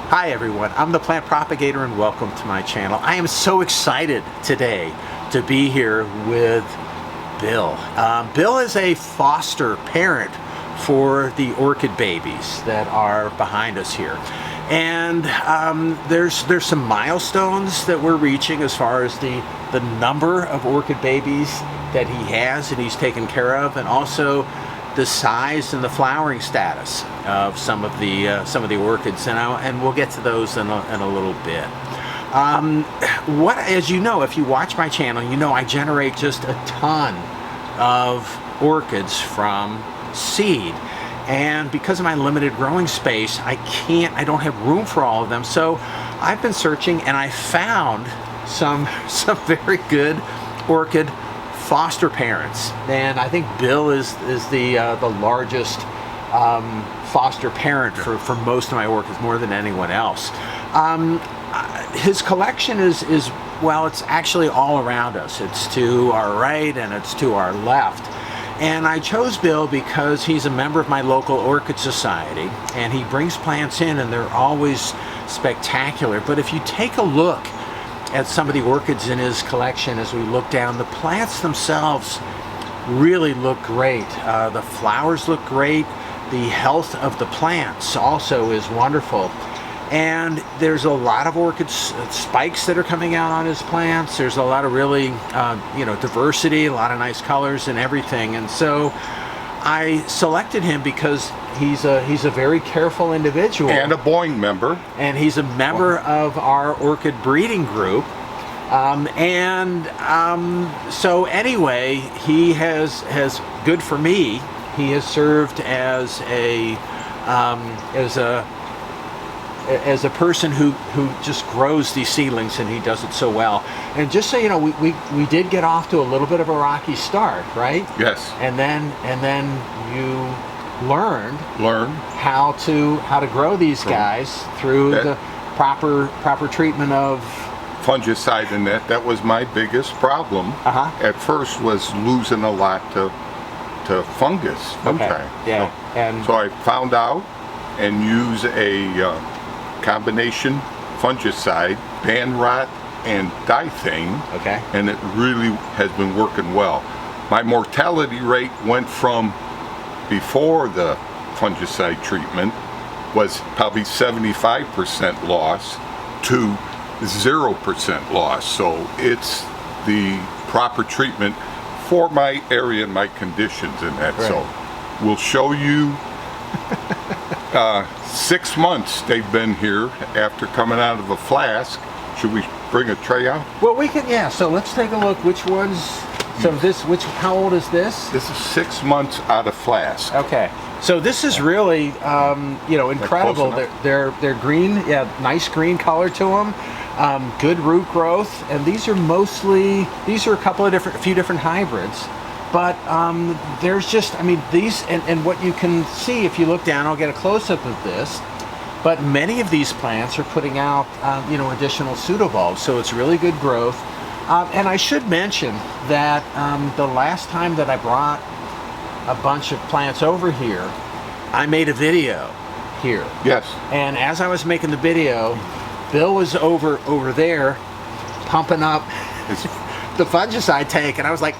Hi everyone, I'm the plant propagator and welcome to my channel. I am so excited today to be here with Bill. Bill is a foster parent for the orchid babies that are behind us here. And there's some milestones that we're reaching as far as the number of orchid babies that he has and he's taken care of, and also the size and the flowering status of some of the orchids, and we'll get to those in a little bit. As you know, if you watch my channel, you know I generate just a ton of orchids from seed, and because of my limited growing space, I don't have room for all of them. So I've been searching, and I found some very good orchid foster parents, and I think Bill is the largest foster parent for most of my orchids, more than anyone else. His collection is well, it's actually all around us. It's to our right and it's to our left. And I chose Bill because he's a member of my local orchid society, and he brings plants in and they're always spectacular. But if you take a look at some of the orchids in his collection, as we look down, the plants themselves really look great. The flowers look great. The health of the plants also is wonderful. And there's a lot of orchid spikes that are coming out on his plants. There's a lot of really, diversity, a lot of nice colors and everything. And so I selected him because he's a very careful individual. And a Boeing member. And he's a member of our orchid breeding group. So anyway, he has good for me. He has served as a person who just grows these seedlings, and he does it so well. And just so you know, we did get off to a little bit of a rocky start, right? Yes. And then you learned how to grow these guys through the proper treatment of fungicide, and that was my biggest problem. At first was losing a lot to fungi. Okay. Yeah. So I found out and use a combination fungicide, band rot and dithane. Okay. And it really has been working well. My mortality rate went from, before the fungicide treatment, was probably 75% loss to 0% loss. So it's the proper treatment for my area and my conditions in that. Right. So we'll show you 6 months they've been here after coming out of a flask. Should we bring a tray out? Well, we can, yeah. So let's take a look. Which ones? So how old is this? This is 6 months out of flask. Okay. So this is really, incredible. They're green. Yeah, nice green color to them. Good root growth, and these are a few different hybrids. But there's just, these, and what you can see if you look down, I'll get a close-up of this, but many of these plants are putting out, additional pseudobulbs, so it's really good growth. And I should mention that the last time that I brought a bunch of plants over here, I made a video here. Yes. And as I was making the video, Bill was over there pumping up the fungicide tank, and I was like,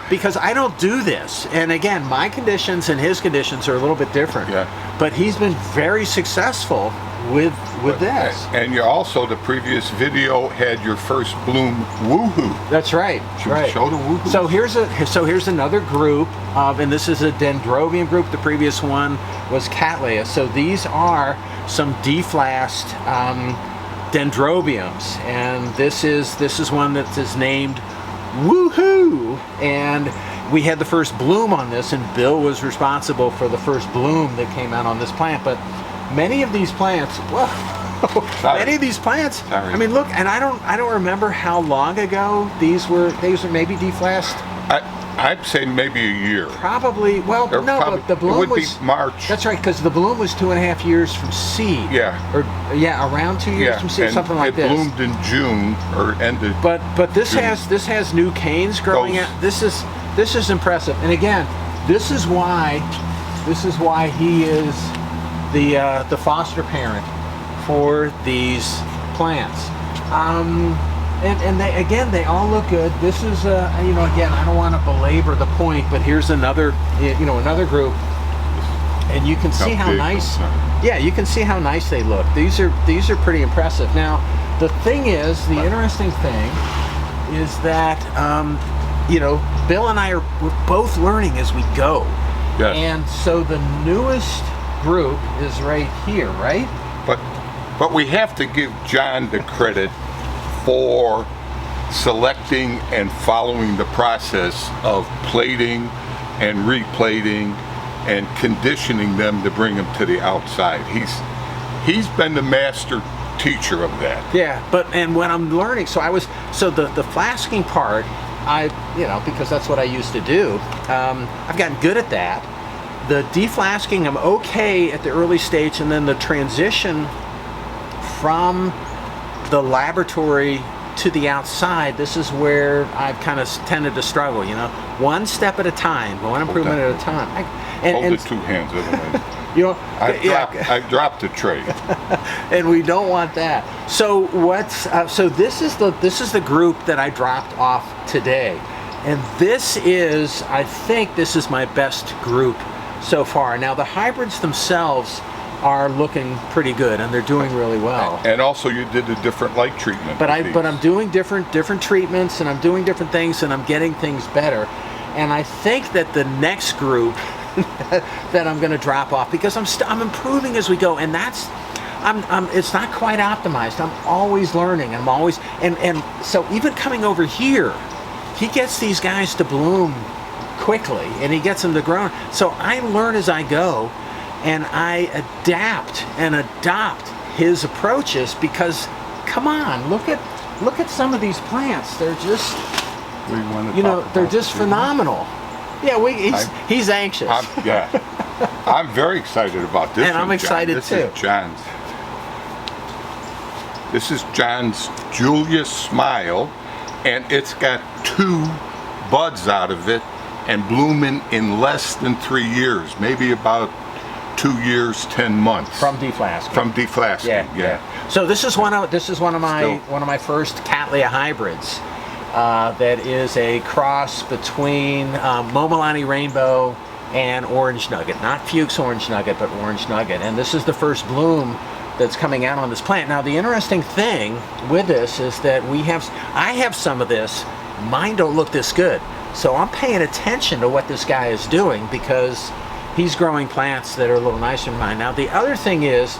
because I don't do this. And again, my conditions and his conditions are a little bit different. Yeah. But he's been very successful with this. And you also, the previous video had your first bloom woohoo. That's right. Should we show the woohoo? So here's another group, and this is a dendrobium group. The previous one was cattleya. So these are some deflast dendrobiums, and this is one that is named Woohoo, and we had the first bloom on this, and Bill was responsible for the first bloom that came out on this plant. But many of these plants, look, and I don't remember how long ago these were maybe deflast. I'd say maybe a year. Probably. Well, no, but the bloom was March. That's right, because the bloom was 2.5 years from seed. Yeah. Around 2 years from seed, something like this. It bloomed in June or ended. But this has new canes growing out. This is impressive. And again, this is why he is the foster parent for these plants. And they, again, they all look good. This is, you know, again, I don't want to belabor the point, but here's another, you know, another group, and you can see how nice. Yeah, you can see how nice they look. These are pretty impressive. Now, the thing is, the interesting thing is that, you know, Bill and we're both learning as we go. Yes. And so the newest group is right here, right? But we have to give John the credit for selecting and following the process of plating and replating and conditioning them to bring them to the outside. He's been the master teacher of that. Yeah, and when I'm learning, so the flasking part, you know, because that's what I used to do, I've gotten good at that. The deflasking, I'm okay at the early stage, and then the transition from the laboratory to the outside, this is where I've kind of tended to struggle, you know, one step at a time, one improvement at a time. Hold the two hands, otherwise. You know, I dropped the tray. And we don't want that. So so this is the group that I dropped off today, and I think this is my best group so far. Now the hybrids themselves are looking pretty good, and they're doing really well. And also, you did a different light treatment. But I'm doing different treatments, and I'm doing different things, and I'm getting things better. And I think that the next group that I'm going to drop off, because I'm improving as we go, and it's not quite optimized. I'm always learning. I'm always and so even coming over here, he gets these guys to bloom quickly, and he gets them to grow. So I learn as I go, and I adapt and adopt his approaches, because come on, look at some of these plants. They're just, you know, they're just phenomenal. Yeah, he's anxious. I'm very excited about this. And I'm excited too. This is John's Julius Smile, and it's got 2 buds out of it and blooming in less than 3 years, maybe about 2 years, 10 months. From deflasking. Yeah. So this is one of my first Cattleya hybrids. That is a cross between Momolani Rainbow and Orange Nugget. Not Fuchs Orange Nugget, but Orange Nugget. And this is the first bloom that's coming out on this plant. Now the interesting thing with this is that I have some of this. Mine don't look this good. So I'm paying attention to what this guy is doing, because he's growing plants that are a little nicer than mine. Now the other thing is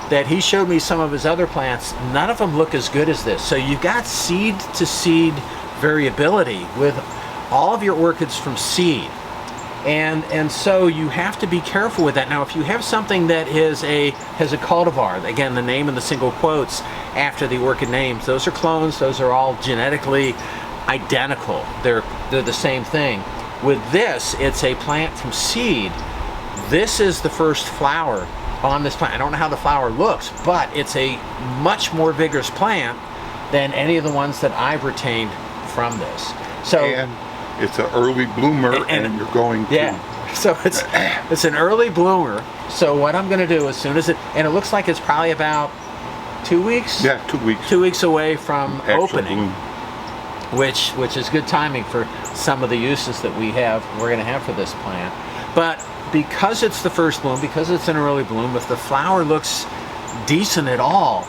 that he showed me some of his other plants. None of them look as good as this. So you've got seed to seed variability with all of your orchids from seed, and so you have to be careful with that. Now if you have something that has a cultivar, again the name in the single quotes after the orchid names, those are clones, those are all genetically identical, they're the same thing. With this, it's a plant from seed. This is the first flower on this plant. I don't know how the flower looks, but it's a much more vigorous plant than any of the ones that I've retained from this. So, and it's an early bloomer, and you're going to. Yeah. So it's an early bloomer. So what I'm going to do as soon as it looks like it's probably about 2 weeks. Yeah, 2 weeks. 2 weeks away from opening, bloom. which is good timing for some of the uses that we're going to have for this plant. But because it's the first bloom, because it's an early bloom, if the flower looks decent at all,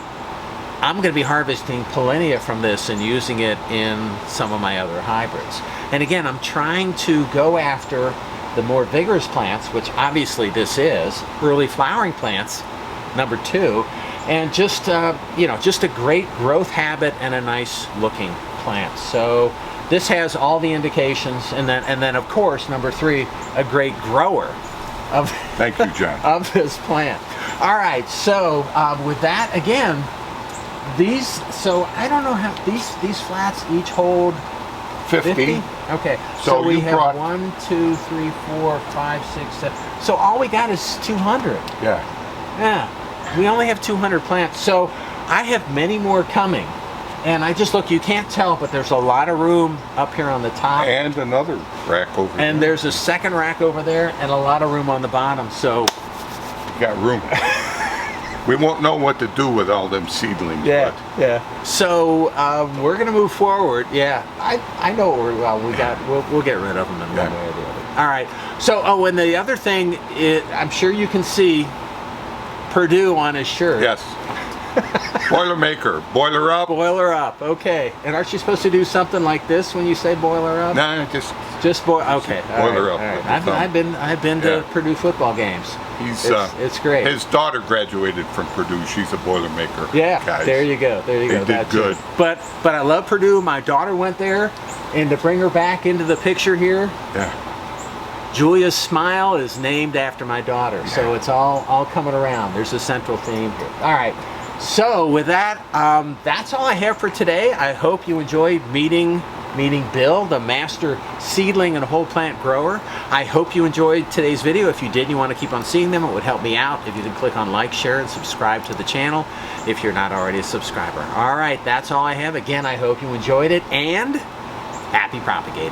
I'm going to be harvesting Pollinia from this and using it in some of my other hybrids. And again, I'm trying to go after the more vigorous plants, which obviously this is, early flowering plants, number 2, and just just a great growth habit and a nice looking plant. So this has all the indications, and then of course number 3, a great grower of thank you, John, of this plant. All right, so with that, again, so I don't know how these flats each hold 50. Okay, so we have 1, 2, 3, 4, 5, 6, 7. So all we got is 200. Yeah, we only have 200 plants. So I have many more coming, and I just look. You can't tell, but there's a lot of room up here on the top, and another rack over there. And there's a second rack over there, and a lot of room on the bottom. So you got room. We won't know what to do with all them seedlings. Yeah, But yeah. So we're gonna move forward. Yeah, I know what we'll get rid of them in one way or the other. All right. So and the other thing is, I'm sure you can see Purdue on his shirt. yes. Boilermaker, boiler up. Boiler up. Okay. And aren't you supposed to do something like this when you say boiler up? Nah, Just boil. Okay. boiler up All right. with the thumb. I've been to Yeah. Purdue football games. It's great. His daughter graduated from Purdue. She's a Boilermaker. Yeah, guys. there you go. There you They go. did That's good. it. But I love Purdue. My daughter went there, and to bring her back into the picture here, Yeah. Julia's smile is named after my daughter. So it's all coming around. There's a central theme here. All right. So with that, that's all I have for today. I hope you enjoyed meeting Bill, the master seedling and whole plant grower. I hope you enjoyed today's video. If you did and you want to keep on seeing them, it would help me out if you could click on like, share, and subscribe to the channel if you're not already a subscriber. All right, that's all I have. Again, I hope you enjoyed it, and happy propagating.